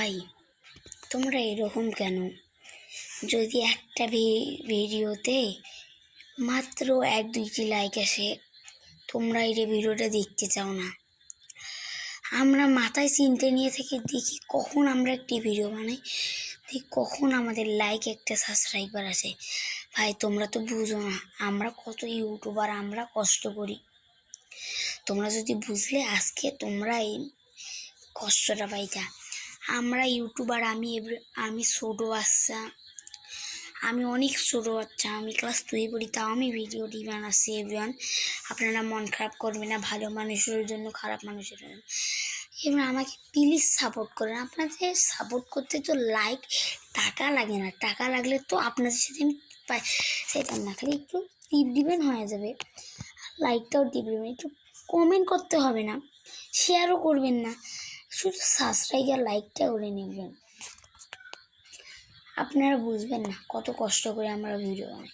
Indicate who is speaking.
Speaker 1: ভাই তোমরা এরকম কেন? যদি একটা ভিডিওতে মাত্র 1-2টি লাইক আসে, তোমরা এই ভিডিওটা দেখতে চাও না। আমরা মাথায় চিন্তা নিয়ে থেকে দেখি কখন আমরা একটি ভিডিও বানাই, দেখি কখন আমাদের লাইক একটা সাবস্ক্রাইবার আসে। ভাই তোমরা তো বুঝো না আমরা কত ইউটিউবার, আমরা কষ্ট করি। তোমরা যদি বুঝলে আজকে তোমরা এই কষ্টটা পাইতা। আমরা ইউটিউবার, আমি ছোট বাচ্চা, আমি অনেক ছোট বাচ্চা, আমি ক্লাস 2 পড়ি, তাও আমি ভিডিওটি বানাচ্ছি। এভরিওয়ান আপনারা মন খারাপ করবেন না, ভালো মানুষের জন্য, খারাপ মানুষের জন্য। এবার আমাকে প্লিজ সাপোর্ট করেন। আপনাদের সাপোর্ট করতে তো লাইক, টাকা লাগে না। টাকা লাগলে তো আপনাদের সাথে আমি পাই, সেটা না, খালি একটু টিপ দিবেন হয়ে যাবে। লাইকটাও টিপ দিবেন, একটু কমেন্ট করতে হবে না, শেয়ারও করবেন না, শুধু সাবস্ক্রাইব আর লাইকটা করে নেবেন। আপনারা বুঝবেন না কত কষ্ট করে আমরা ভিডিও বানাই।